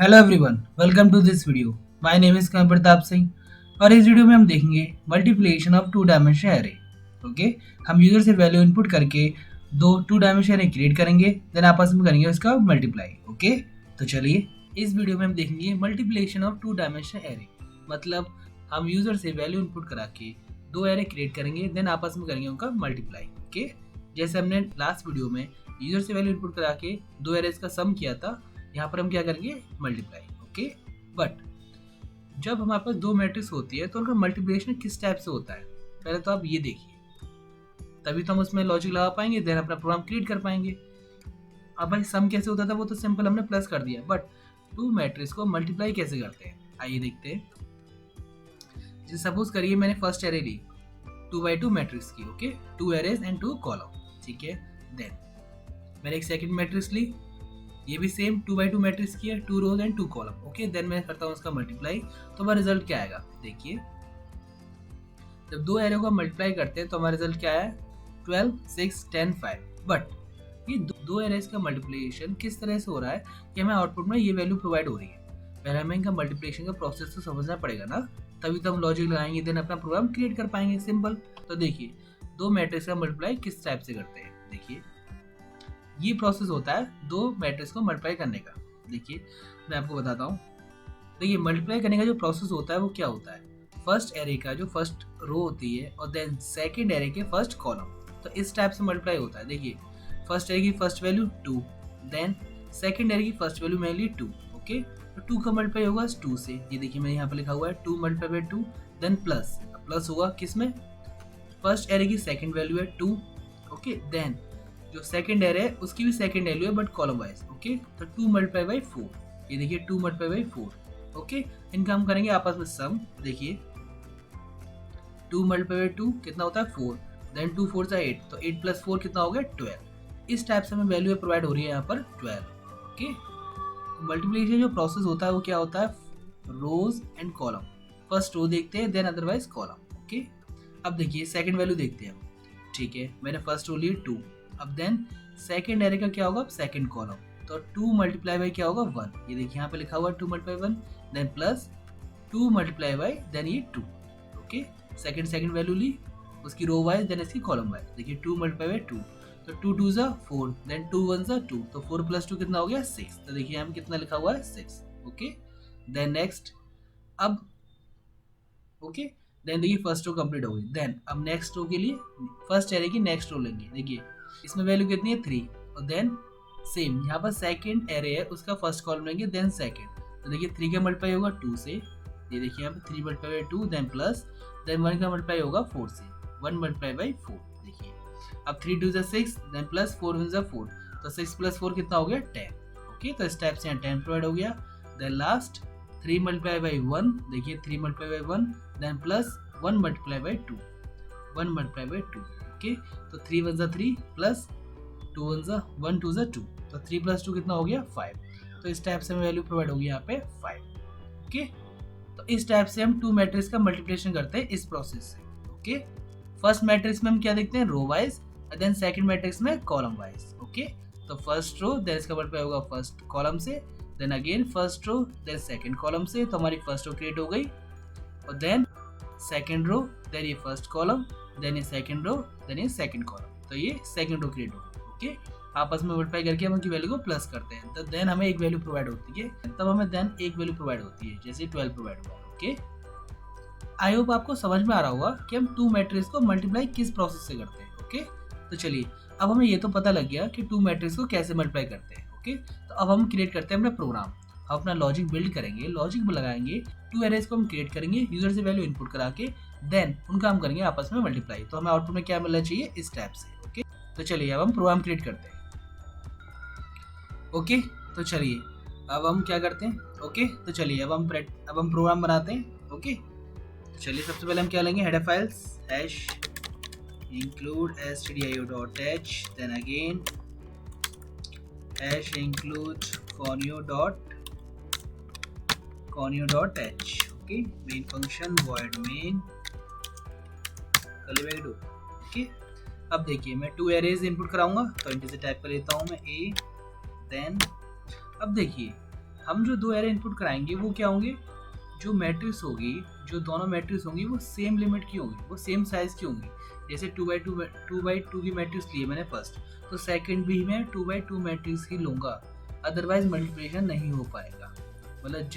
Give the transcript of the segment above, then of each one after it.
Hello everyone, welcome to this video. My name is Kamal Pratap Singh और इस video में हम देखेंगे multiplication of two dimension array. Okay, हम यूजर से वैल्यू इनपुट करके दो टू डायमेंशन एरे क्रिएट करेंगे, देन आपस में करेंगे उसका मल्टीप्लाई। ओके, तो चलिए इस वीडियो में हम देखेंगे multiplication of two dimension array. मतलब हम यूजर से वैल्यू इनपुट करा के दो एरे क्रिएट करेंगे, देन आपस में करेंगे उनका मल्टीप्लाई। ओके, जैसे हमने लास्ट वीडियो में यूजर से वैल्यू इनपुट करा के दो एरेज का सम किया था, यहाँ पर हम क्या करेंगे मल्टीप्लाई। ओके, बट जब हमारे पास दो मैट्रिक्स होती है तो उनका मल्टीप्लिकेशन किस टाइप से होता है, पहले तो आप ये देखिए, तभी तो हम उसमें लॉजिक लगा पाएंगे, देन अपना प्रोग्राम क्रिएट कर पाएंगे। अब भाई सम कैसे होता था वो तो सिंपल, हमने प्लस कर दिया, बट टू मैट्रिक्स को मल्टीप्लाई कैसे करते हैं आइए देखते हैं। जैसे सपोज करिए मैंने फर्स्ट एरे ली 2x2 मैट्रिक्स की। Okay, two arrays and two column, ठीक है। देन मैंने एक सेकंड मैट्रिक्स ली, ये भी सेम 2x2 मैट्रिक्स की है, 2 rows and 2 column. Okay, then मैं करता हूँ उसका मल्टीप्लाई, तो हमारा रिजल्ट क्या आएगा देखिए। जब दो एरे को मल्टीप्लाई करते हैं तो हमारा रिजल्ट क्या है 12, 6, 10, 5। बट ये दो एरेज का मल्टीप्लिकेशन किस तरह से हो रहा है कि हमें आउटपुट में ये वैल्यू प्रोवाइड हो रही है। पहले हमें इनका मल्टीप्लिकेशन का प्रोसेस तो समझना पड़ेगा ना, तभी तो हम लॉजिक लगाएंगे, देन अपना प्रोग्राम क्रिएट कर पाएंगे। सिंपल। तो देखिए दो मैट्रिक्स का मल्टीप्लाई किस टाइप से करते हैं, देखिए ये प्रोसेस होता है दो मैट्रिक्स को मल्टीप्लाई करने का। देखिए मैं आपको बताता हूँ। देखिए मल्टीप्लाई करने का जो प्रोसेस होता है वो क्या होता है, फर्स्ट एरे का जो फर्स्ट रो होती है और देन सेकंड एरे के फर्स्ट कॉलम, तो इस टाइप से मल्टीप्लाई होता है। देखिए फर्स्ट एरे की first value 2, then second array की फर्स्ट वैल्यू मेनली 2। ओके, तो 2 का मल्टीप्लाई होगा 2 से, ये देखिए मैंने यहाँ पे लिखा हुआ है 2 multiply by 2, then plus plus होगा किसमें, फर्स्ट एरे की सेकंड वैल्यू है 2। ओके, देन जो सेकंड एरे है उसकी भी सेकंड वैल्यू है बट कॉलम वाइज। ओके, तो 2 मल्टीप्लाई बाई 4, ये देखिए 2 मल्टीप्लाई बाई 4। ओके, इनका हम करेंगे आपस में सम। देखिए 2 मल्टीप्लाई बाई 2 कितना होता है 4, देन 2 4 से 8, तो 8 प्लस 4 कितना हो गया 12। इस टाइप से हमें वैल्यू प्रोवाइड हो रही है यहाँ पर 12। ओके, मल्टीप्लिकेशन जो प्रोसेस होता है वो क्या होता है, रोज एंड कॉलम। फर्स्ट रो देखते हैं देन अदरवाइज कॉलम। ओके, अब देखिए सेकंड वैल्यू देखते हैं हम। ठीक है, मैंने फर्स्ट रो ली 2, अब देन सेकंड एरे का क्या होगा सेकंड कॉलम, तो 2 मल्टीप्लाई बाई क्या होगा 1, ये देखिए यहाँ पे लिखा हुआ है 2 multiply 1, then plus 2 multiply by then ये 2। ओके, सेकंड वैल्यू ली उसकी रो वाइज देन इसकी कॉलम वाइज। देखिए 2 मल्टीप्लाई बाई 2, तो 2 2 ज़ा 4, देन 2 1 ज़ा 2, तो 4 प्लस 2 कितना हो गया 6, तो देखिए हम कितना लिखा हुआ है 6। ओके, देन नेक्स्ट, अब ओके देन देखिए फर्स्ट रो कंप्लीट हो गई। देन अब नेक्स्ट रो के लिए फर्स्ट एरे की नेक्स्ट रो लेंगे। देखिए इसमें वैल्यू कितनी है 3, और देन सेम यहाँ पर सेकंड एरे है उसका फर्स्ट कॉलम लेंगे देन सेकंड, तो देखिए 3 का मल्टीप्लाई होगा 2 से, ये देखिए यहाँ पे 3 multiply by 2, then plus then 1 का मल्टीप्लाई होगा 4 से, 1 मल्टीप्लाई बाई 4। देखिए अब 3 2 6, देन प्लस 4 1 4, तो 6 प्लस 4 कितना हो गया 10। ओके, तो इस टाइप से यहाँ 10 प्रोवाइड हो गया। देन लास्ट 3 मल्टीप्लाई बाई 1, देखिए 3 multiply by 1, then plus 1 multiply by 2, 1 multiply by 2। Okay, तो 3 1 ज़ा 3 प्लस 2 1 ज़ा 1 2 ज़ा 2, तो 3 प्लस 2 कितना हो गया 5। तो इस टाइप से हमें वैल्यू प्रोवाइड होगी यहाँ पे 5। ओके, तो इस टाइप से हम टू मैट्रिक्स का मल्टीप्लिकेशन करते हैं इस प्रोसेस से। ओके, फर्स्ट मैट्रिक्स में हम क्या देखते हैं row wise, then second matrix में कॉलम वाइज। ओके, तो फर्स्ट रो देन इसका मल्टीप्लाई होगा फर्स्ट कॉलम से, then again first row then second column से, तो हमारी फर्स्ट रो क्रिएट हो गई, और देन सेकंड रो देन ये फर्स्ट कॉलम, देन ये सेकंड रो देन ये सेकंड कॉलम, तो ये सेकंड रो क्रिएट हो गई। ओके, आपस में मल्टीप्लाई करके हम उनकी वैल्यू को प्लस करते हैं, तो देन हमें एक वैल्यू प्रोवाइड होती है, तब हमें देन एक वैल्यू प्रोवाइड होती है, जैसे 12 प्रोवाइड हुआ। ओके, आई होप आपको समझ में आ रहा होगा कि हम टू मैट्रिक्स को मल्टीप्लाई किस प्रोसेस से करते हैं। ओके, तो चलिए अब हमें ये तो पता लग गया कि टू मैट्रिक्स को कैसे मल्टीप्लाई करते हैं। ओके, तो अब हम क्रिएट करते हैं अपना प्रोग्राम, हम अपना लॉजिक बिल्ड करेंगे, लॉजिक में लगाएंगे, टू एरेज को हम क्रिएट करेंगे यूजर से वैल्यू इनपुट करा के, देन उनका हम करेंगे आपस में मल्टीप्लाई, तो हमें आउटपुट में क्या मिलना चाहिए इस टाइप से। ओके, तो चलिए अब हम प्रोग्राम क्रिएट करते हैं। ओके, तो चलिए अब हम क्या करते हैं। ओके, तो चलिए अब हम प्रोग्राम बनाते हैं। ओके, तो चलिए सबसे पहले हम क्या लेंगे, header files hash include stdio.h, then again hash include conio.h। okay, main function void main curly bracket। Okay, अब देखिए मैं टू एरेज इनपुट कराऊंगा, तो इंटीजर टाइप कर लेता हूं मैं a, देन अब देखिए हम जो दो एरे इनपुट कराएंगे वो क्या होंगे, जो मैट्रिक्स होगी, जो दोनों मैट्रिक्स होंगी वो सेम लिमिट की होंगी, वो सेम साइज की होंगी। जैसे 2x2 की मैट्रिक्स ली है मैंने फर्स्ट, तो सेकंड भी मैं 2x2 मैट्रिक्स की लूँगा, अदरवाइज मल्टीप्लिकेशन नहीं हो पाएगा। मतलब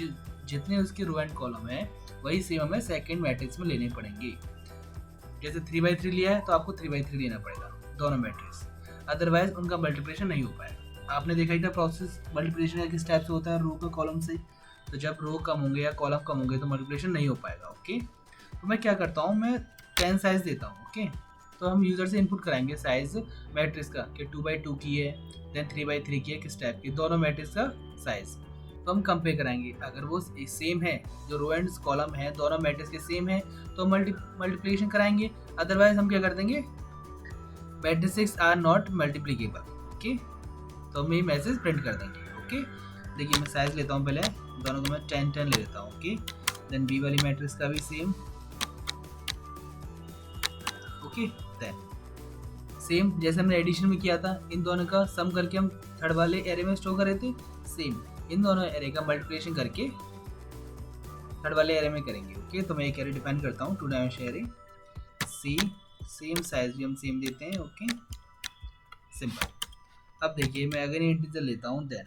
जितने उसके रो एंड कॉलम है वही सेम हमें सेकंड मैट्रिक्स में लेने पड़ेंगे। जैसे 3x3 लिया है तो आपको 3x3 लेना पड़ेगा दोनों मैट्रिक्स, अदरवाइज उनका मल्टीप्लिकेशन नहीं हो पाएगा। आपने देखा ही था प्रोसेस मल्टीप्लिकेशन का किस टाइप से होता है, रो का कॉलम से। तो जब रो कम होंगे या कॉलम कम होंगे तो मल्टीप्लिकेशन नहीं हो पाएगा। ओके, तो मैं क्या करता हूँ, मैं 10 साइज देता हूँ। ओके, तो हम यूजर से इनपुट कराएंगे साइज मैट्रिक्स का कि 2x2 की है, देन 3x3 की है, किस टाइप की, दोनों मैट्रिक्स का साइज। तो हम कंपेयर कराएंगे, अगर वो सेम है, जो रो एंड कॉलम है दोनों मैट्रिक्स के सेम है तो मल्टीप्लिकेशन कराएंगे, अदरवाइज हम क्या कर देंगे, मैट्रिक्स आर नॉट मल्टीप्लीकेबल। ओके, तो हम ये मैसेज प्रिंट कर देंगे। ओके, देखिए मैं साइज लेता हूँ, पहले दोनों को मैं 10 ले लेता हूँ। ओके, देन बी वाली मैट्रिक्स का भी सेम। ओके, देन सेम जैसे हमने एडिशन में किया था, इन दोनों का सम करके हम थर्ड वाले एरे में स्टोर कर रहे थे, सेम इन दोनों एरे का मल्टीप्लिकेशन करके थर्ड वाले एरे में करेंगे। ओके, तो मैं एक एरे डिफाइन करता हूँ, 2 डायमेंशनल एरे सी, सेम साइज भी हम सेम देते हैं। Okay, simple. अब देखिए मैं अगर इंटीजर लेता हूँ, देन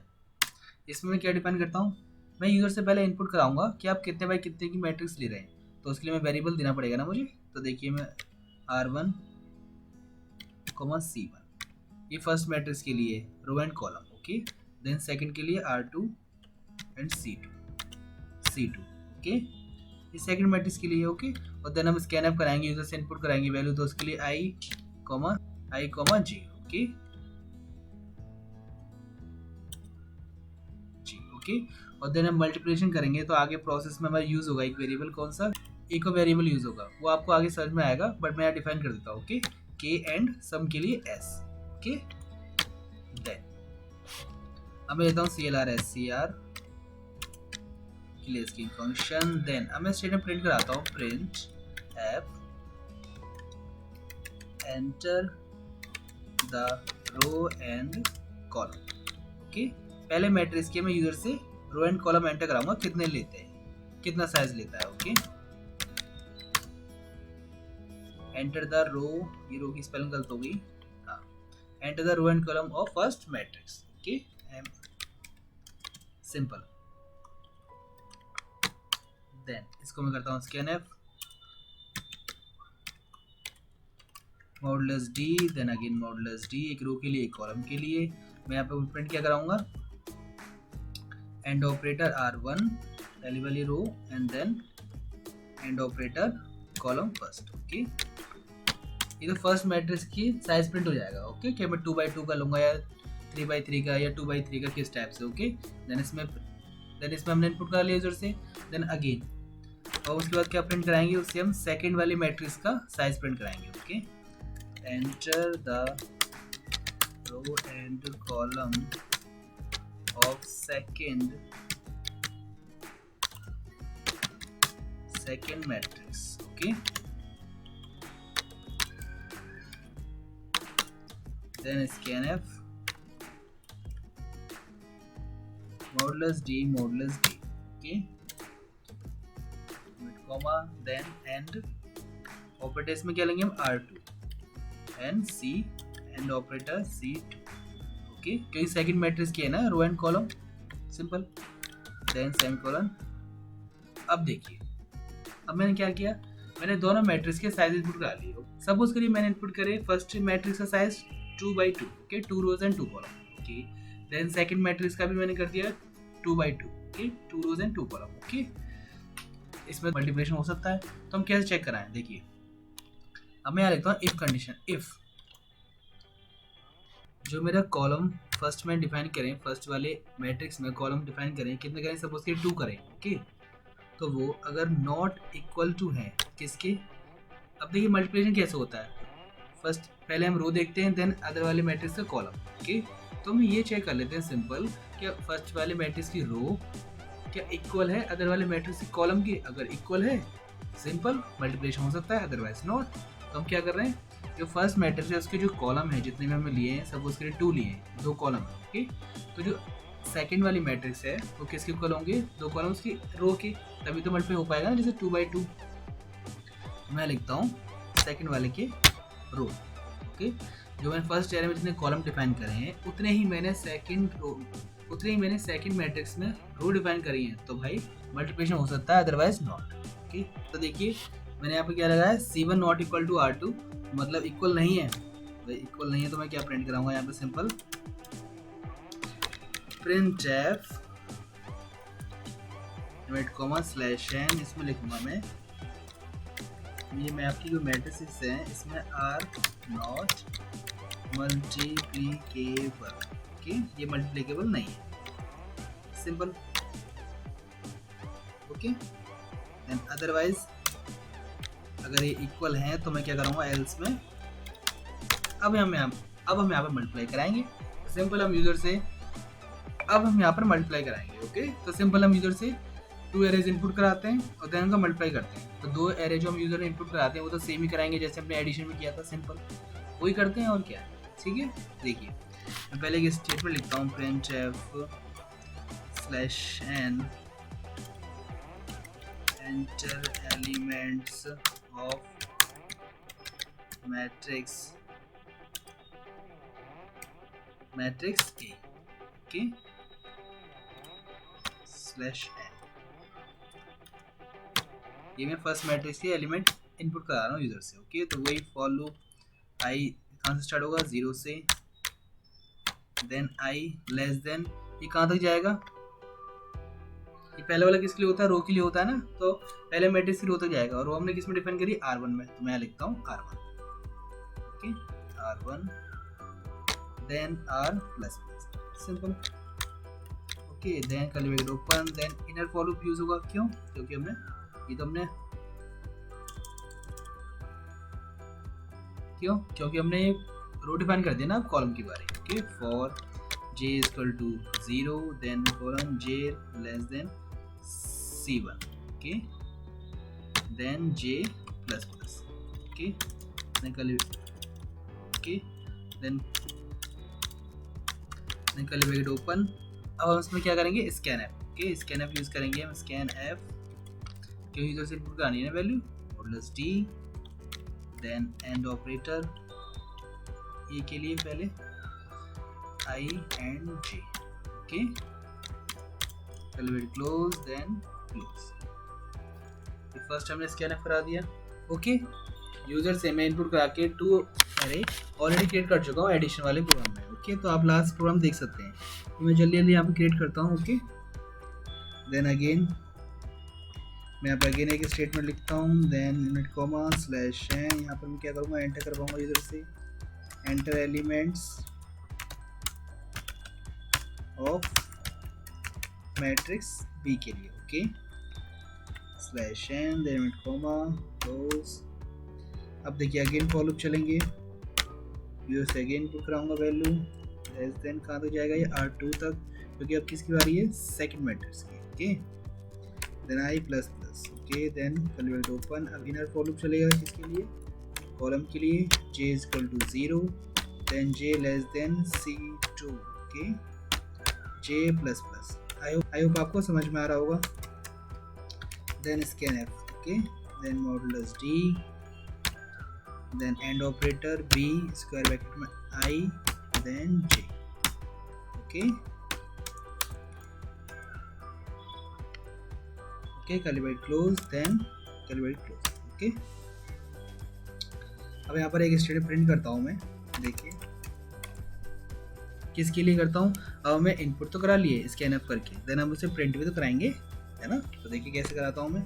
इसमें मैं क्या डिफाइन करता हूँ, मैं यूजर से पहले इनपुट कराऊंगा कि आप कितने बाई कितने की मैट्रिक्स ले रहे हैं, तो उसके लिए मैं वेरिएबल देना पड़ेगा ना मुझे। तो देखिए मैं R1, C1 ये फर्स्ट मैट्रिक्स के लिए row and column. Okay, then second के लिए R2 एंड C2। ओके, ये सेकंड मैट्रिक्स के लिए। ओके, और देन हम स्कैन कराएंगे, यूजर से इनपुट कराएंगे वैल्यू, तो उसके लिए I, J। ओके जी, ओके, और देन हम मल्टीप्लिकेशन करेंगे, तो आगे प्रोसेस में हमारा यूज होगा एक वेरिएबल, कौन सा, एक और वेरिएबल यूज होगा, वो आपको आगे समझ में आएगा, बट मैं यहाँ डिफाइन कर देता हूँ। ओके, K एंड सम के लिए S। ओके, देन अब मैं लेता हूँ CLR SCR के लिए इसकी फंक्शन। देन अब मैं स्टेटमेंट प्रिंट कराता हूँ, print F enter the row and column. Okay, पहले मैट्रिक्स के मैं यूजर से रो एंड कॉलम एंटर कराऊंगा, कितने लेते हैं, कितना साइज लेता है। ओके, एंटर द रो, ये रो की स्पेलिंग गलत हो गई, हाँ, enter the row and column of first matrix. Okay, simple. Then इसको मैं करता हूँ scanf modulus d, then again modulus d, एक रो के लिए एक कॉलम के लिए। मैं यहाँ पे प्रिंट क्या कराऊंगा, एंड ऑपरेटर R1 पहली वाली row and then and operator column first. Okay, ये तो फर्स्ट मैट्रिक्स की साइज प्रिंट हो जाएगा। ओके, क्या मैं 2x2 का लूंगा या 3x3 का या 2x3 का, किस टाइप से। ओके, देन इसमें हमने इनपुट करा लिया यूजर से, देन अगेन, और उसके बाद क्या प्रिंट कराएंगे, उससे हम सेकंड वाली मैट्रिक्स का साइज प्रिंट कराएंगे। Okay, enter the row and column of second matrix. Okay, then scanf modulus D. Okay, comma, then and operators में क्या लेंगे हम, R2 and C and operator C2। Okay, क्योंकि सेकंड मैट्रिक्स की है ना row and column, simple. Then semicolon. अब देखिए, अब मैंने क्या किया, मैंने दोनों मैट्रिक्स के साइज इनपुट करा लिए। सपोज करिए मैंने इनपुट करे फर्स्ट मैट्रिक्स का size 2x2, okay, 2 rows and 2 column. Okay, then second matrix का भी मैंने कर दिया 2x2, okay, 2 rows and 2 column. Okay, इसमें मल्टीप्लिकेशन हो सकता है, तो हम कैसे चेक कराएं, देखिए अब मैं यहाँ लिखता हूँ इफ कंडीशन, इफ जो मेरा कॉलम फर्स्ट में डिफाइन करें, फर्स्ट वाले मैट्रिक्स में कॉलम डिफाइन करें, कितने करें, सपोज के 2 करें। ओके, तो वो अगर नॉट इक्वल टू है किसके, अब देखिए मल्टीप्लिकेशन कैसे होता है, फर्स्ट पहले हम रो देखते हैं, देन अदर वाले मैट्रिक्स का कॉलम। ओके, तो हम ये चेक कर लेते हैं सिंपल, क्या फर्स्ट वाले मैट्रिक्स की रो क्या इक्वल है अदर वाले मैट्रिक्स की कॉलम की, अगर इक्वल है सिंपल मल्टीप्लिकेशन हो सकता है, अदरवाइज नॉट। तो हम क्या कर रहे हैं, जो फर्स्ट मैट्रिक्स है उसके जो कॉलम है जितने में हमने लिए हैं, सपोज करें 2 लिए हैं, 2 कॉलम है। ओके, तो जो सेकंड वाली मैट्रिक्स है वो किसके इक्वल होंगे, दो कॉलम्स की रो के, तभी तो मल्टीप्लाई हो पाएगा ना, जैसे 2/2। मैं लिखता हूँ सेकंड वाले के रो। ओके, जो मैंने फर्स्ट एरे में जितने कॉलम डिफाइन करे हैं उतने ही मैंने सेकंड मैट्रिक्स में रो डिफाइन करी है, तो भाई मल्टीप्लिकेशन हो सकता है, अदरवाइज नॉट। ओके, तो देखिए मैंने यहाँ पे क्या लगाया है, C1 not equal to R2, मतलब इक्वल नहीं है। भाई इक्वल नहीं है तो मैं क्या प्रिंट कराऊंगा यहाँ पे, सिंपल printf /n, इसमें लिखूंगा मैं, ये मैं आपकी जो मैट्रिसेस हैं इसमें R नॉट मल्टीप्लीकेबल। ओके, ये मल्टीप्लीकेबल नहीं है, सिंपल। ओके, देन अदरवाइज अगर ये इक्वल हैं तो मैं क्या करूँगा, एल्स में अब हम यहाँ पर मल्टीप्लाई कराएंगे। सिंपल हम यूजर से अब हम यहाँ पर मल्टीप्लाई कराएंगे। ओके, तो सिंपल हम यूजर से 2 एरेज इनपुट कराते हैं और देन उनका मल्टीप्लाई करते हैं। तो 2 एरे जो हम यूजर ने इनपुट कराते हैं वो तो सेम ही कराएंगे जैसे हमने एडिशन में किया था, सिंपल वही करते हैं और क्या है। ठीक है, देखिए मैं पहले एक स्टेटमेंट लिखता हूँ, printf/n enter elements of matrix A, okay, /n। ये मैं फर्स्ट मैट्रिक्स के एलिमेंट इनपुट करा रहा हूँ यूजर से। ओके, तो वही फॉर लूप i कहाँ से स्टार्ट होगा, 0 से, देन i लेस देन, ये कहाँ तक जाएगा, ये पहले वाला किसके लिए होता है, रो के लिए होता है ना, तो पहले मैट्रिक्स की रो तक जाएगा और रो हमने किस में डिफाइन करी, R1 में, तो मैं लिखता हूँ R1। Okay, R1 then R plus, simple. Okay, then curly bracket open, then inner for loop use होगा, क्यों, क्योंकि हमने क्योंकि हमने रो डिफाइन कर दिया ना कॉलम की बारी। Okay, for j equal to 0 then column j less than C1, okay, then j plus plus, okay, then curly bracket open. अब हम इसमें क्या करेंगे, स्कैनf। ओके, स्कैनf यूज करेंगे हम, स्कैनf क्यों यूजर से इनपुट करानी है value, modulus d, then and operator A के लिए पहले i and j। Okay, close then close. First हमने स्कैनf करा दिया। ओके, यूजर से मैं इनपुट करा के 2 एरे ऑलरेडी क्रिएट कर चुका हूँ एडिशन वाले प्रोग्राम में। ओके, तो आप लास्ट प्रोग्राम देख सकते हैं, तो मैं जल्दी यहाँ पे क्रिएट करता हूँ। ओके, देन अगेन मैं यहाँ पर अगेन एक स्टेटमेंट लिखता हूँ, देन यूनिट कॉमा /n, यहाँ पर मैं क्या करूँगा, एंटर करवाऊँगा यूजर से, enter elements of matrix B के लिए। Okay, /n then unit comma close. अब देखिए अगेन फॉर लूप चलेंगे, यूजर से अगेन इनपुट कराऊंगा वैल्यू लेस देन, कहाँ तक जाएगा ये, R2 तक, क्योंकि अब किसकी बारी है, सेकंड मैट्रिक्स की। Okay, then i plus plus. Okay, then curly bracket open. अब इनर फॉर लूप चलेगा किसके लिए, कॉलम के लिए, j equal to 0 then j less than C2। Okay, j plus plus. I hope आपको समझ में आ रहा होगा। Then scanf. Okay, then modulus d, then and operator b square bracket में i then j। Okay, curly bracket close, then curly bracket close. Okay, अब यहाँ पर एक स्टेटमेंट प्रिंट करता हूँ मैं, देखिए किसके लिए करता हूँ। अब मैं इनपुट तो करा लिए स्कैनf करके, देन हम उसे प्रिंट भी तो कराएंगे, है ना, तो देखिए कैसे कराता हूँ मैं,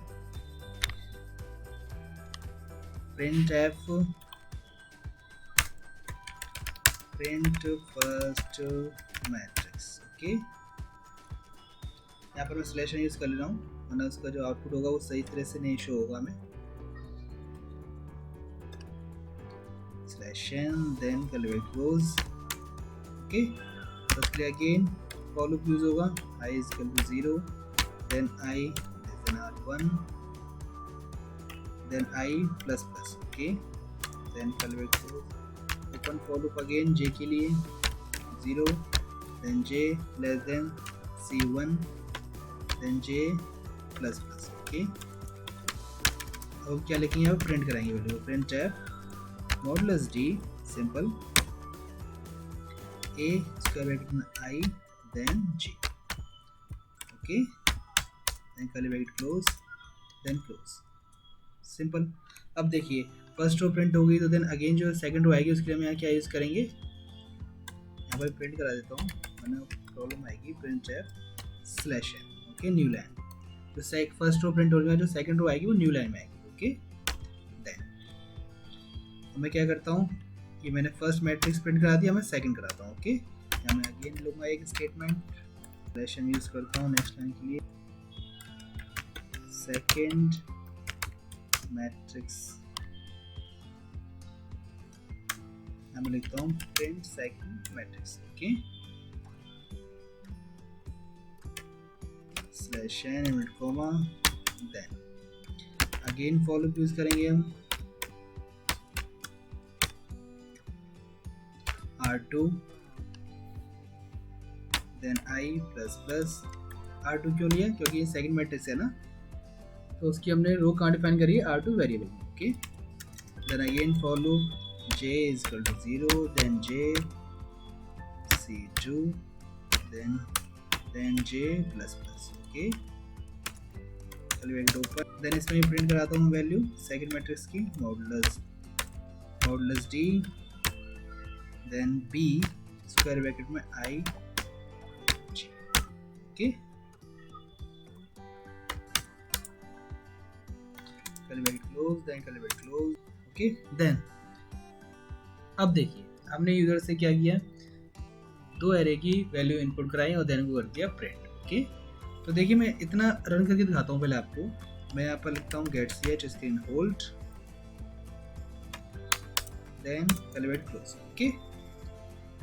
printf print first matrix। Okay, यहाँ पर मैं /n यूज कर ले रहा हूँ, वरना उसका जो आउटपुट होगा वो सही तरह से नहीं शो होगा हमें। /n then curly bracket close. Okay, firstly again for loop use होगा, i equal to 0 then i less than R1 then i plus plus. Okay, then curly bracket close, open for loop again j के लिए 0 then j less than C1 then J plus plus. Okay, अब क्या लिखेंगे, अब print कराएंगे value, print f modulus d simple a square bracket में I then J। Okay, then curly bracket close then close, simple. अब देखिए first row print हो गई, तो देन अगेन जो सेकंड रो आएगी उसके लिए हम यहाँ क्या यूज़ करेंगे, यहाँ पर प्रिंट करा देता हूँ वरना प्रॉब्लम आएगी, print f slash n. Okay, new line, तो फर्स्ट रो प्रिंट हो गया, जो सेकंड रो आएगी वो न्यू लाइन में आएगी। ओके, देन मैं क्या करता हूँ, ये मैंने फर्स्ट मैट्रिक्स प्रिंट करा दिया, मैं सेकंड कराता हूँ। ओके, यहाँ मैं अगेन लूँगा एक स्टेटमेंट, स्लैश एन यूज़ करता हूँ नेक्स्ट लाइन के लिए, सेकंड मैट्रिक्स, यहाँ मैं लिखता हूँ print second matrix. Okay, slash n invert comma, then again for loop use करेंगे हम, R2 then I plus plus, R2 क्यों लिया, क्योंकि ये सेकंड मैट्रिक्स है ना, तो उसकी हमने रो कहाँ डिफाइन करी है, R2 variable. Okay, then again for loop J is equal to 0 then J C2 then J plus plus. Okay, चलिए एक ऊपर, देन इसमें प्रिंट कराता हूँ वैल्यू सेकंड मैट्रिक्स की, modulus d then b square bracket में I J। Okay, curly bracket close then curly bracket close. Okay, then अब देखिए हमने यूजर से क्या किया, दो एरे की वैल्यू इनपुट कराई और देन को कर दिया प्रिंट। ओके, तो देखिए मैं इतना रन करके दिखाता हूँ पहले आपको, मैं यहाँ पर लिखता हूँ get ch screen hold then curly bracket close. Okay,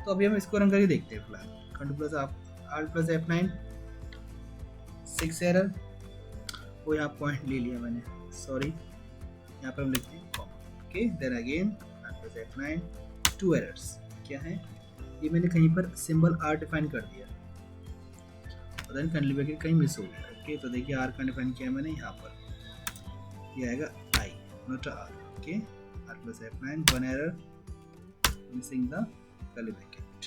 तो अभी हम इसको रन करके देखते हैं फिलहाल, control plus alt plus F9, 6 error, वो यहाँ पॉइंट ले लिया मैंने, सॉरी, यहाँ पर हम लिखते हैं comma. Okay, then again alt plus F9, 2 errors क्या है, ये मैंने कहीं पर सिंबल R डिफाइन कर दिया और देन कर्ली ब्रैकेट कहीं मिस हो गया। ओके, तो देखिए R का डिफाइन किया मैंने यहाँ पर, ये आएगा I not R। Okay, alt plus F9, 1 error missing the curly bracket,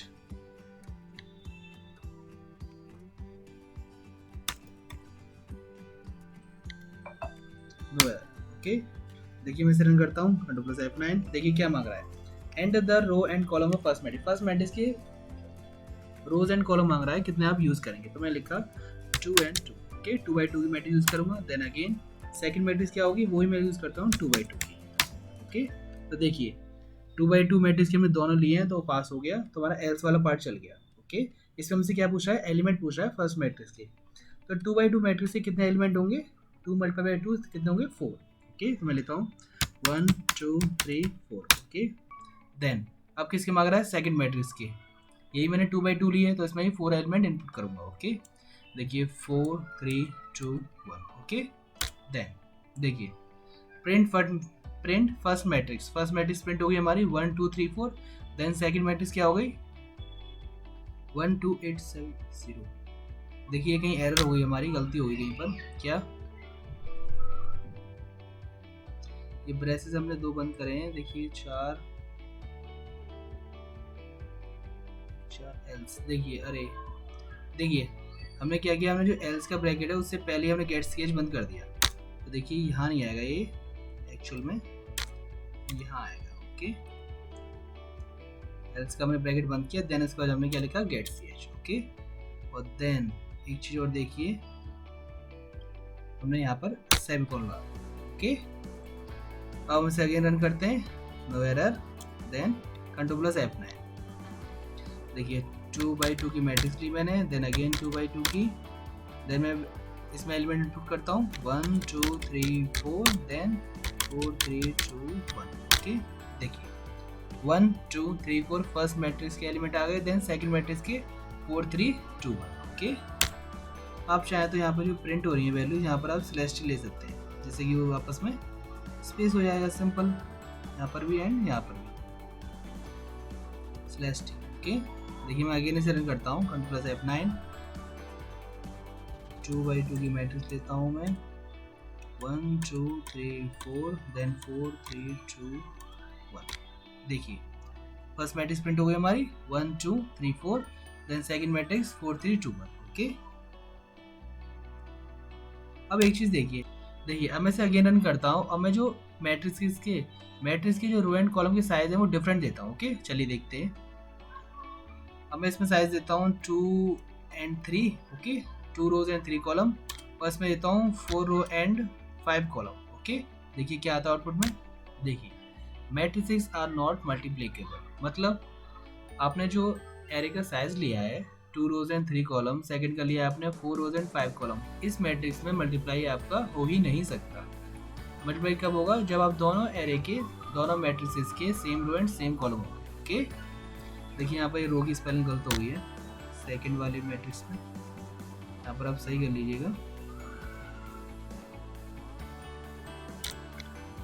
no error. Okay, देखिए मैं इसे रन करता हूँ, कंट्रोल प्लस F9, देखिए क्या मांग रहा है, end the row and column of first matrix, first matrix के रोज एंड कॉलम मांग रहा है, कितने आप यूज करेंगे, तो मैं लिखा 2 and 2। ओके, 2/2 की मैट्रिक्स यूज करूंगा, देन अगेन सेकंड मैट्रिक्स क्या होगी, वही मैं यूज करता हूँ 2/2 की। ओके, तो देखिए 2/2 मैट्रिक्स के हमने दोनों लिए हैं, तो पास हो गया, तो हमारा एल्स वाला पार्ट चल गया। ओके, इसमें हमसे क्या पूछ रहा है, एलिमेंट पूछ रहा है फर्स्ट मैट्रिक्स के, तो 2/2 मैट्रिक्स के कितने एलिमेंट होंगे, 2 × 2 कितने होंगे, 4। ओके, तो मैं लेता हूँ 1 2 3 4। ओके, देन अब किसके मांग रहा है, सेकंड मैट्रिक्स के, यही मैंने 2/2 लिए है, तो इसमें ही 4 एलिमेंट इनपुट करूंगा। ओके, देखिए 4 3 2 1। ओके, देन देखिए print first matrix, first matrix print हो गई हमारी 1 2 3 4, देन सेकंड मैट्रिक्स क्या हो गई 1 2 8 7 0। देखिए कहीं एरर हो गई हमारी, गलती हो गई कहीं पर, क्या ये ब्रेसेस हमने 2 बंद करे हैं, देखिए 4 एल्स, देखिए अरे देखिए हमने क्या किया, हमने जो एल्स का ब्रैकेट है उससे पहले हमने गेट ch बंद कर दिया, तो देखिए यहाँ नहीं आएगा, ये एक्चुअल में यहाँ आएगा। ओके, एल्स का हमने ब्रैकेट बंद किया, देन इसके बाद हमने क्या लिखा गेट ch। ओके, और देन एक चीज और देखिए, हमने यहाँ पर सेमीकोलन लगा। ओके, अब हम इसे अगेन रन करते हैं, no error, then control plus F9, देखिए 2/2 की मैट्रिक्स ली मैंने, देन अगेन 2/2 की, देन मैं इसमें एलिमेंट इनपुट करता हूँ 1 2 3 4, देन 4 3 2 1। ओके, देखिए 1 2 3 4 फर्स्ट मैट्रिक्स के एलिमेंट आ गए, देन सेकंड मैट्रिक्स के 4 3 2 1। ओके, आप चाहे तो यहाँ पर जो प्रिंट हो रही है वैल्यू, यहाँ पर आप स्लैश ले सकते हैं, जैसे कि वो आपस में स्पेस हो जाएगा, सिंपल, यहाँ पर भी एंड यहाँ पर भी स्लैश टी। ओके, देखिए मैं अगेन इसे रन करता हूँ, कंट्रोल प्लस F9, 2/2 की मैट्रिक्स लेता हूँ मैं, 1 2 3 4 देन 4 3 2 1। देखिए फर्स्ट मैट्रिक्स प्रिंट हो गई हमारी 1 2 3 4, देन सेकंड मैट्रिक्स 4 3 2 1। ओके, अब एक चीज देखिए अब मैं इसे अगेन रन करता हूँ। अब मैं जो मैट्रिक्स के जो रो एंड कॉलम के साइज है वो डिफरेंट देता हूँ। ओके, चलिए देखते हैं। अब मैं इसमें साइज देता हूँ 2 and 3। Okay, 2 rows and 3 column, और इसमें देता हूँ 4 रो एंड 5 कॉलम। ओके, देखिए क्या आता है आउटपुट में। देखिए मैट्रिसेस आर नॉट मल्टीप्लिकेबल, मतलब आपने जो एरे का साइज लिया है 2 रोज एंड 3 कॉलम, सेकंड का लिया आपने 4 रोज एंड 5 कॉलम, इस मैट्रिक्स में मल्टीप्लाई आपका हो ही नहीं सकता। मल्टीप्लाई कब होगा, जब आप दोनों एरे के दोनों मैट्रिसेस के same row and same column होंगे। ओके, देखिए यहाँ पर रो की स्पेलिंग गलत हो गई है सेकंड वाले मैट्रिक्स में, यहाँ पर आप सही कर लीजिएगा।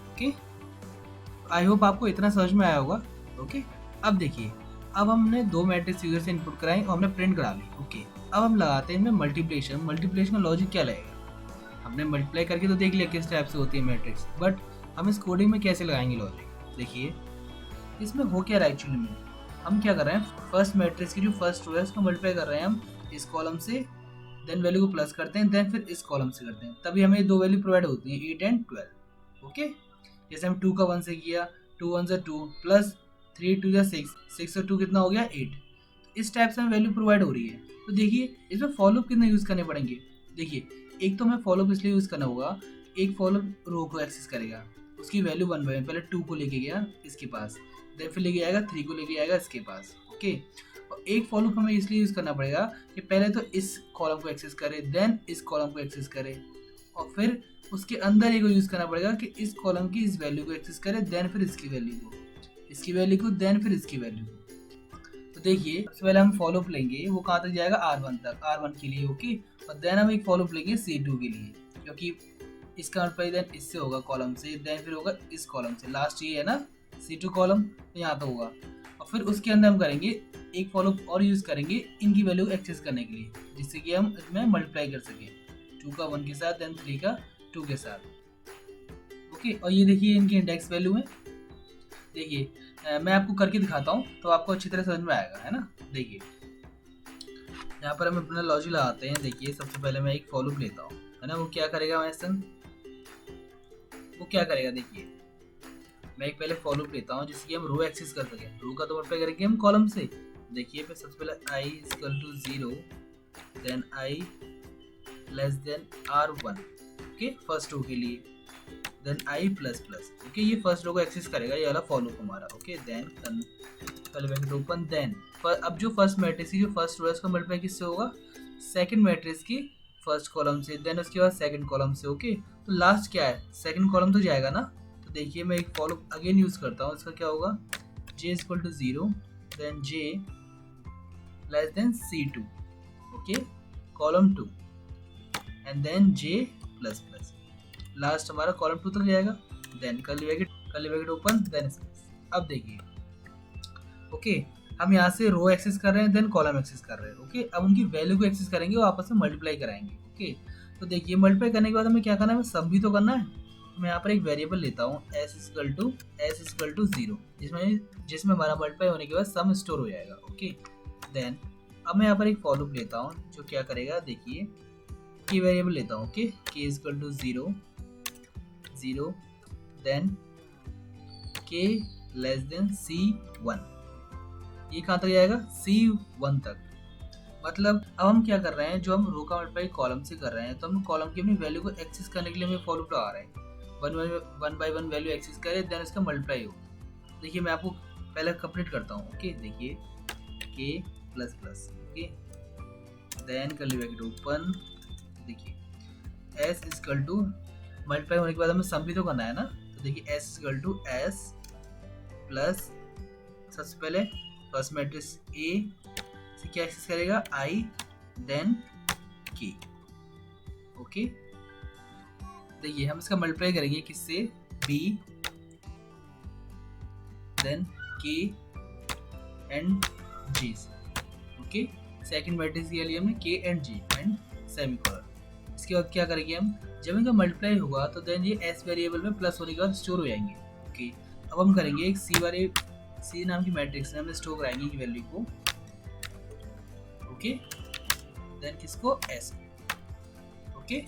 ओके, आई होप आपको इतना समझ में आया होगा। ओके, अब देखिए अब हमने दो मैट्रिक्स यूजर से इनपुट कराई और हमने प्रिंट करा ली। ओके, अब हम लगाते हैं इनमें मल्टीप्लिकेशन का लॉजिक क्या लगेगा। हमने मल्टीप्लाई करके तो देख लिया किस टाइप से होती है मैट्रिक्स, बट हम इस कोडिंग में कैसे लगाएंगे लॉजिक। देखिए इसमें हो क्या रहा है एक्चुअली में, हम क्या कर रहे हैं, फर्स्ट मैट्रिक्स की जो फर्स्ट रो है उसको मल्टीप्लाई कर रहे हैं हम इस कॉलम से, देन वैल्यू को प्लस करते हैं, देन फिर इस कॉलम से करते हैं, तभी हमें दो वैल्यू प्रोवाइड होती हैं 8 and 12। ओके, जैसे हम 2 का 1 से किया, 2 1 से 2 प्लस 3 2 से 6, 6 और 2 कितना हो गया 8। तो इस टाइप से हमें वैल्यू प्रोवाइड हो रही है। तो देखिए इसमें फॉलोअप कितने यूज़ करने पड़ेंगे। देखिए एक तो हमें फॉलोअप इसलिए यूज़ करना होगा, एक फॉलोअप रो को एक्सेस करेगा, उसकी वैल्यू 1 बाय 1, पहले 2 को लेके गया इसके पास, देन फिर लेके आएगा 3 को लेके आएगा इसके पास। ओके, और एक फॉलोअप हमें इसलिए यूज़ करना पड़ेगा कि पहले तो इस कॉलम को एक्सेस करे, देन इस कॉलम को एक्सेस करे, और फिर उसके अंदर एक यूज़ करना पड़ेगा कि इस कॉलम की इस वैल्यू को एक्सेस करे, देन फिर इसकी वैल्यू को देन फिर इसकी वैल्यू को। तो देखिए सबसे पहले हम फॉलोअप लेंगे, वो कहाँ तक जाएगा R1 तक, R1 के लिए। ओके, और देन हम एक फॉलोअप लेंगे C2 के लिए, क्योंकि इसका मल्टीप्लाई देन इससे होगा कॉलम से, देन फिर होगा इस कॉलम से, लास्ट ये है ना C2 कॉलम, तो यहाँ तो होगा। और फिर उसके अंदर हम करेंगे एक फॉलोअप और यूज़ करेंगे इनकी वैल्यू एक्सेस करने के लिए, जिससे कि हम इसमें मल्टीप्लाई कर सकें 2 का 1 के साथ, देन 3 का 2 के साथ। ओके, और ये देखिए इनकी इंडेक्स वैल्यू है। देखिए मैं आपको करके दिखाता हूँ तो आपको अच्छी तरह समझ में आएगा, है ना। देखिए यहाँ पर हम अपना लॉजिक लगाते हैं। देखिए सबसे पहले मैं एक फॉलोअप लेता हूँ, है ना। वो क्या करेगा देखिए मैं एक पहले फॉलोअप लेता हूँ जिससे कि हम रो एक्सेस कर सकें। रो का तो मल्टीप्लाई करेंगे हम कॉलम से। देखिए फिर सबसे पहले i = 0, then i < R1। Okay, first row के लिए, देन i ++। ओके, ये फर्स्ट रो को एक्सेस करेगा, ये वाला फॉलोअप हमारा। ओके, देन पहले ब्रैकेट ओपन, देन अब जो फर्स्ट मैट्रिक्स की जो फर्स्ट रो है उसका मल्टीप्लाई किससे होगा, सेकंड मैट्रिक्स की फर्स्ट कॉलम से, देन उसके बाद सेकंड कॉलम से। ओके, तो लास्ट क्या है, सेकंड कॉलम तो जाएगा ना। तो देखिए मैं एक फॉलोअप अगेन यूज करता हूँ, इसका क्या होगा, j = 0, then j < C2। Okay, column 2, and then j ++। Last हमारा कॉलम 2 तक जाएगा, then curly bracket open, then. अब देखिए ओके, हम यहाँ से रो एक्सेस कर रहे हैं, देन कॉलम एक्सेस कर रहे हैं। ओके, अब उनकी वैल्यू को एक्सेस करेंगे, वो आपस में मल्टीप्लाई कराएंगे। ओके, तो देखिए मल्टीप्लाई करने के बाद हमें क्या करना है, सम भी तो करना है। तो मैं यहाँ पर एक वेरिएबल लेता हूँ s = 0, जिसमें हमारा मल्टीप्लाई होने के बाद सम स्टोर हो जाएगा। ओके, देन अब मैं यहाँ पर एक फॉलोअप लेता हूँ जो क्या करेगा, देखिए की वेरिएबल लेता हूँ। Okay, k = 0 0, then k c1। ये कहाँ तक जाएगा, C1 तक। मतलब अब हम क्या कर रहे हैं, जो हम रो का मल्टीप्लाई कॉलम से कर रहे हैं, तो हम कॉलम की अपनी वैल्यू को एक्सेस करने के लिए हमें फॉलोअप लगा रहे हैं। 1 by 1 वैल्यू एक्सेस करें, देन इसका मल्टीप्लाई हो। देखिए मैं आपको पहले कंप्लीट करता हूँ। ओके, देखिए k ++। Okay, then curly bracket open, देखिए s = मल्टीप्लाई होने के बाद हमें सम भी तो करना है ना। तो देखिए s = s प्लस, सबसे पहले फर्स्ट मैट्रिक्स A से क्या एक्सेस करेगा, I, देन K। ओके, देखिए हम इसका मल्टीप्लाई करेंगे किससे, B, then K and J से। ओके, सेकंड मैट्रिक्स के लिए हमने K and J and semicolon. इसके बाद क्या करेंगे हम, जब इनका मल्टीप्लाई होगा तो देन ये एस वेरिएबल में प्लस होने के बाद स्टोर हो जाएंगे। ओके, अब हम करेंगे एक सी नाम की मैट्रिक्स में हम स्टोर कराएंगे की वैल्यू को। ओके, देन किसको, S. Okay,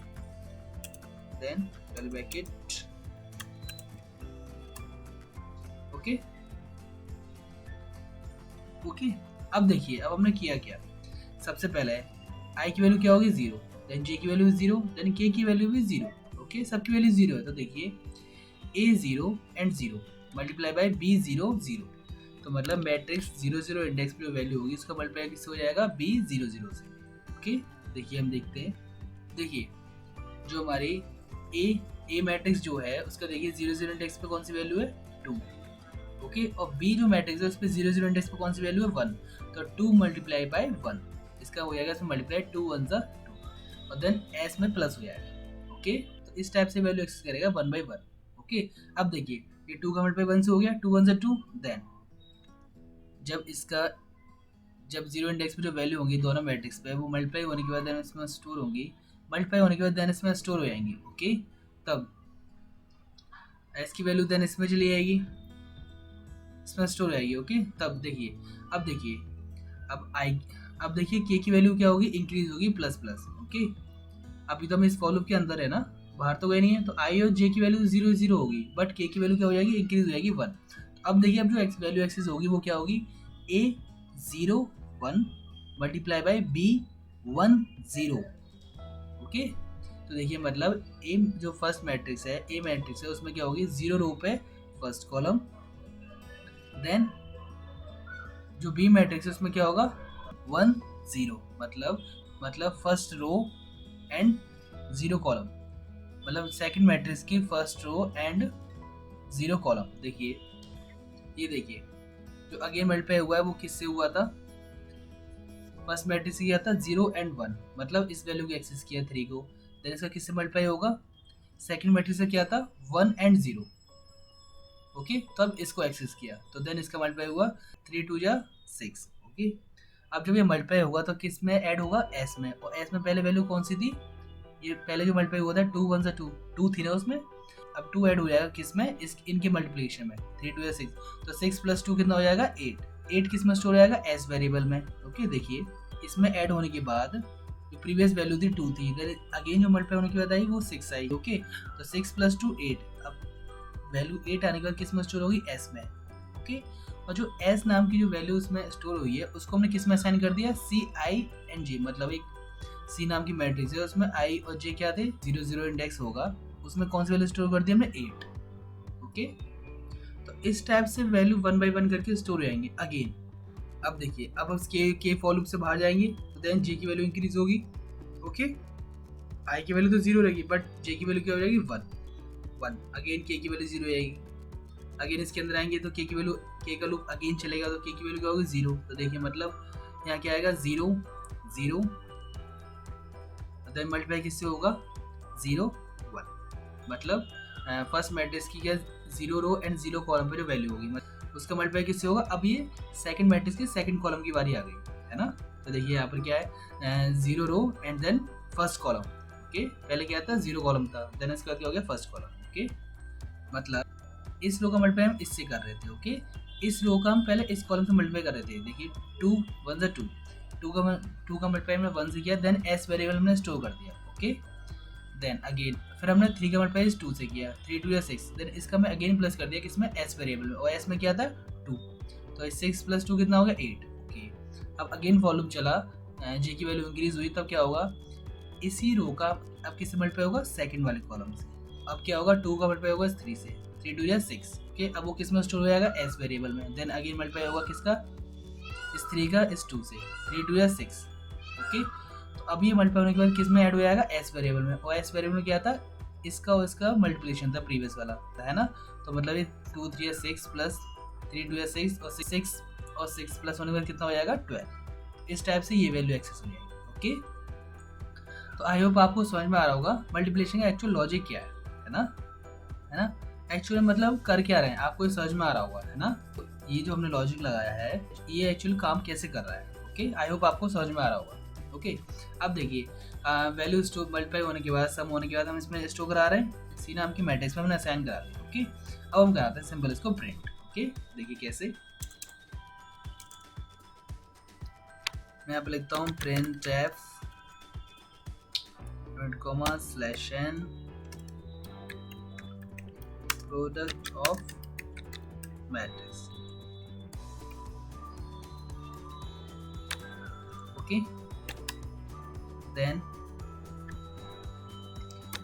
then curly bracket. Okay okay, अब देखिए अब हमने किया क्या, सबसे पहले आई की वैल्यू क्या होगी 0, देन जे की वैल्यू 0, देन के की वैल्यू भी 0। ओके, सबकी वैल्यू 0 है, तो देखिए a 0 and 0 multiply by b 0 0, तो मतलब मैट्रिक्स 0 0 इंडेक्स पे जो वैल्यू होगी उसका मल्टीप्लाई किससे हो जाएगा, b 0 0 से। ओके, देखिए हम देखते हैं, देखिए जो हमारी ए मैट्रिक्स जो है उसका देखिए 0 0 इंडेक्स पे कौन सी वैल्यू है, 2। ओके, और बी जो मैट्रिक्स है उस पे 0 0 इंडेक्स पे कौन सी वैल्यू है, 1, तो 2 मल्टीप्लाई बाय 1, इसका हो जाएगा इसमें मल्टीप्लाई 2 1 2, और देन एस में प्लस हो जाएगा। ओके, तो इस टाइप से वैल्यू एक्सेस करेगा 1 बाय 1। ओके, अब देखिए ये 2 का मल्टीप्लाई 1 से हो गया, 2 1 2, देन जब 0 इंडेक्स पे जो वैल्यू होंगी दोनों मैट्रिक्स पे वो मल्टीप्लाई होने के बाद देन इसमें स्टोर होंगी, मल्टीप्लाई होने के बाद देन इसमें स्टोर हो जाएंगी। ओके, तब एस की वैल्यू देन इसमें चली जाएगी, इसमें स्टोर हो जाएगी। ओके, तब देखिए अब देखिए के की वैल्यू क्या होगी, इंक्रीज होगी प्लस प्लस। ओके, अभी तो हम इस फॉर लूप के अंदर है ना, बाहर तो गए नहीं है, तो आई और जे की वैल्यू 0 0 होगी, बट के की वैल्यू क्या हो जाएगी, इंक्रीज हो जाएगी 1। अब देखिए अब जो वैल्यू एक्सेस होगी वो क्या होगी, a 0 1 multiply by b 1 0। Okay, तो देखिए मतलब ए जो फर्स्ट मैट्रिक्स है, ए मैट्रिक्स है, उसमें क्या होगी 0 रो पे फर्स्ट कॉलम, देन जो बी मैट्रिक्स है उसमें क्या होगा 1 0, मतलब फर्स्ट रो एंड 0 कॉलम, मतलब सेकंड मैट्रिक्स की फर्स्ट रो एंड 0 कॉलम। देखिए ये देखिए जो अगेन मल्टीप्लाई हुआ है वो किससे हुआ था, फर्स्ट मैट्रिक्स किया था 0 एंड 1, मतलब इस वैल्यू को एक्सेस किया 3 को, देन इसका किससे मल्टीप्लाई होगा, सेकंड मैट्रिक्स से क्या था 1 एंड 0। ओके, तब इसको एक्सेस किया तो देन इसका मल्टीप्लाई हुआ 3 2 जा 6। ओके, अब जब ये मल्टीप्लाई होगा तो किस में ऐड होगा, एस में, और एस में पहले वैल्यू कौन सी थी, ये पहले जो मल्टीप्लाई हुआ था 2 1 2 2 थी ना उसमें, अब 2 ऐड हो जाएगा किस में, इनके मल्टीप्लिकेशन में, 3 2 या 6, तो 6 प्लस 2 कितना हो जाएगा 8 किस में स्टोर हो जाएगा, एस वेरिएबल में। ओके, देखिए इसमें ऐड होने के बाद जो प्रीवियस वैल्यू थी 2 थी, अगेन जो मल्टीप्लाई होने के बाद आई वो 6 आई। ओके, तो 6 प्लस 2 8, अब वैल्यू 8 आने के बाद किस में स्टोर होगी, एस में। ओके, और जो एस नाम की जो वैल्यू उसमें स्टोर हुई है उसको हमने किस में असाइन कर दिया, सी आई एंड जे, मतलब एक सी नाम की मैट्रिक्स है उसमें आई और जे क्या थे 0 0 इंडेक्स होगा, उसमें कौन सी वैल्यू स्टोर कर दी हमने 8। ओके, तो इस टाइप से वैल्यू 1 बाय 1 करके स्टोर हो जाएंगे अगेन। अब देखिए अब उस के फॉर लूप से बाहर जाएंगे तो देन जे की वैल्यू इंक्रीज होगी। ओके, आई की वैल्यू तो 0 रहेगी बट जे की वैल्यू क्या हो जाएगी 1, अगेन के की वैल्यू 0 हो जाएगी, अगेन इसके अंदर आएंगे तो के की वैल्यू, के का लूप अगेन चलेगा तो के की वैल्यू क्या होगी 0, तो देखिए मतलब यहाँ क्या आएगा 0 0, देन मल्टीप्लाई किससे होगा 0 1, मतलब फर्स्ट मैट्रिक्स की क्या 0 रो एंड 0 कॉलम पे जो वैल्यू होगी उसका मल्टीप्लाई किससे होगा, अब ये सेकंड मैट्रिक्स की सेकंड कॉलम की बारी आ गई है ना, तो देखिए यहाँ पर क्या है 0 row and then first column. Okay, पहले क्या था 0 कॉलम था, देन इसका क्या हो गया फर्स्ट कॉलम। ओके, मतलब इस रो का मल्टीप्लाई हम इससे कर रहे थे। ओके, इस रो का हम पहले इस कॉलम से मल्टीप्लाई कर रहे थे, देखिए 2 1 2 का मल्टीप्लाई हमने 1 से किया, देन एस वेरिएबल हमने स्टोर कर दिया। ओके, देन अगेन फिर हमने 3 का मल्टीप्लाई 2 से किया, 3 2 या 6, देन इसका मैं अगेन प्लस कर दिया किसमें, एस वेरिएबल में, और एस में क्या था 2, तो 6 प्लस 2 कितना हो गया 8। ओके, अब अगेन फॉर लूप चला, जे की वैल्यू इंक्रीज हुई, तब क्या होगा इसी रो का अब किससे मल्टीप्लाई होगा, सेकंड वाले कॉलम से, अब क्या होगा 2 का मल्टीप्लाई होगा 3 से, 3 2 या 6। ओके, अब वो किस में स्टोर हो जाएगा, एस वेरिएबल में, देन अगेन मल्टीप्लाई होगा किसका, इस 3 का इस 2 से, 3 2 या 6। ओके, तो अब ये मल्टीप्लाई होने के बाद किस में ऐड हो जाएगा, एस वेरिएबल में, और एस वेरिएबल में क्या था, इसका और इसका मल्टीप्लिकेशन था प्रीवियस वाला है ना, तो मतलब ये 2 3 या 6 प्लस 3 2 या 6 और 6 प्लस होने के बाद कितना हो जाएगा 12। इस टाइप से ये वैल्यू एक्सेस हो जाएगी। ओके, तो आई होप आपको समझ में आ रहा होगा मल्टीप्लिकेशन का एक्चुअल लॉजिक क्या है ना, एक्चुअली मतलब कर क्या रहे हैं आपको ये समझ में आ रहा होगा है ना, तो ये जो हमने लॉजिक लगाया है ये एक्चुअली काम कैसे कर रहा है। ओके, आई होप आपको समझ में आ रहा होगा। ओके, अब देखिए वैल्यू स्टोर मल्टीप्लाई होने के बाद, सम होने के बाद हम इसमें स्टोर करा रहे हैं, सी नाम की मैट्रिक्स में हमने असाइन करा रहे हैं। ओके, अब हम कराते हैं सिंपल इसको प्रिंट। ओके, देखिए कैसे, मैं यहाँ पे लिखता हूँ print f comma slash n product of matrix. Okay, then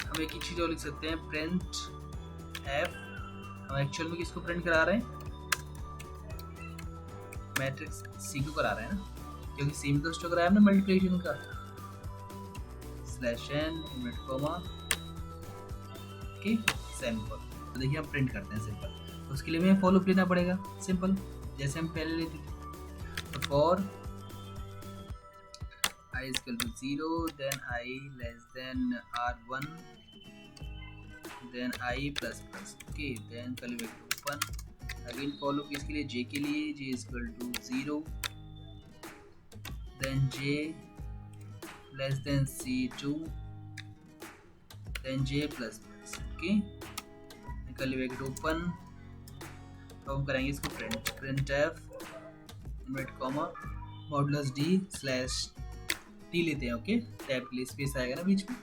हम एक ही चीज और लिख सकते हैं, प्रिंट एफ, हम एक्चुअल में किसको प्रिंट करा रहे हैं, मैट्रिक्स सी को करा रहे हैं ना, क्योंकि सी में तो स्टोर कराया हमने मल्टीप्लिकेशन का, slash n invert comma, okay, sample. तो देखिए हम प्रिंट करते हैं सिंपल, तो उसके लिए हमें फॉर लूप लेना पड़ेगा सिंपल, जैसे हम पहले लेते थे। तो for I is equal to 0, then I less than R1, then I plus plus, okay, then curly bracket open, again for loop किसके लिए, J के लिए, J is equal to 0, then J less than C2, then J plus plus, okay, curly bracket open, तो हम करेंगे इसको print f invert comma modulus d slash t लेते हैं। ओके, टैब के लिए स्पेस आएगा ना बीच में,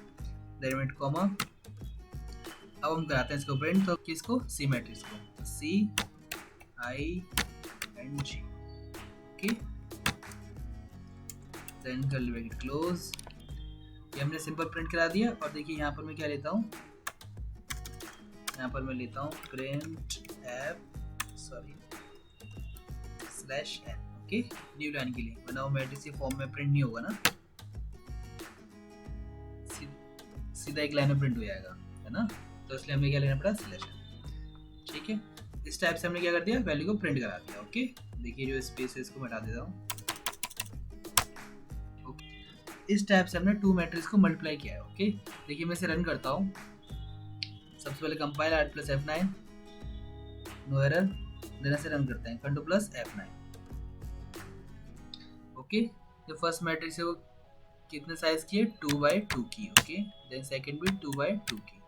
डेरिवेट कॉमा, अब हम कराते हैं इसको प्रिंट, तो किसको, सी मैट्रिक्स को, C i and j. Okay, then curly bracket close, ये हमने सिंपल प्रिंट करा दिया। और देखिए यहाँ पर मैं क्या लेता हूँ, यहाँ पर मैं लेता हूँ print f slash n, okay, new line के लिए, वरना वो मैट्रिक्स के फॉर्म में प्रिंट नहीं होगा ना, सीधा एक लाइन में प्रिंट हो जाएगा, है ना, तो इसलिए हमें क्या लेना पड़ा, स्लैश एन। ठीक है, इस टाइप से हमने क्या कर दिया, वैल्यू को प्रिंट करा दिया। ओके, देखिए जो स्पेस है इसको मैं हटा देता हूँ। इस टाइप से हमने टू मैट्रिक्स को मल्टीप्लाई किया है। ओके, देखिए मैं इसे रन करता हूँ, सबसे पहले compile alt plus F9, no error, then से रन करते हैं कंट्रोल प्लस F9। ओके, जो फर्स्ट मैट्रिक्स है वो कितने साइज की है, 2x2 की। ओके, देन सेकंड भी 2x2 की।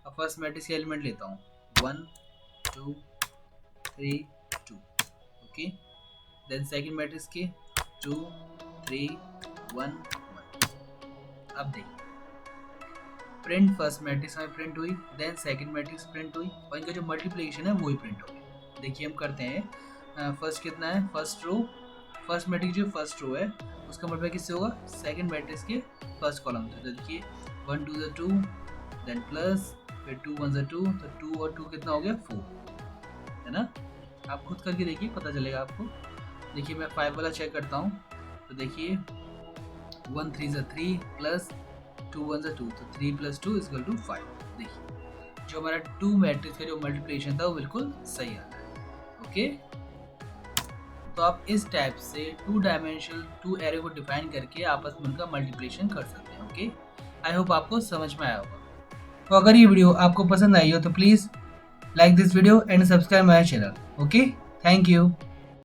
अब फर्स्ट मैट्रिक्स के एलिमेंट लेता हूँ, 1 2 3 2। ओके, देन सेकंड मैट्रिक्स के 2 3 1 1। अब देखिए प्रिंट फर्स्ट मैट्रिक्स में प्रिंट हुई, देन सेकंड मैट्रिक्स प्रिंट हुई, और इनका जो मल्टीप्लिकेशन है वो ही प्रिंट हो गया। देखिए हम करते हैं, फर्स्ट कितना है, फर्स्ट रो, फर्स्ट मैट्रिक्स जो फर्स्ट रो है उसका मल्टीप्लाई किससे होगा, सेकंड मैट्रिक्स के फर्स्ट कॉलम से। तो देखिए 1 2 2, देन प्लस, फिर 2 1 2, तो 2 और 2 कितना हो गया, 4, है ना। आप खुद करके देखिए, पता चलेगा आपको। देखिए मैं 5 वाला चेक करता हूँ, तो देखिए 1 3 3 प्लस 2 1 2, तो 3 + 2 = 5। देखिए जो हमारा टू मैट्रिक्स का जो मल्टीप्लिकेशन था वो बिल्कुल सही आ रहा है। ओके, तो आप इस टाइप से टू डायमेंशनल टू एरे को डिफाइन करके आपस में उनका मल्टीप्लिकेशन कर सकते हैं। ओके, आई होप आपको समझ में आया होगा। तो अगर ये वीडियो आपको पसंद आई हो तो please like this video and subscribe my channel. Okay, thank you.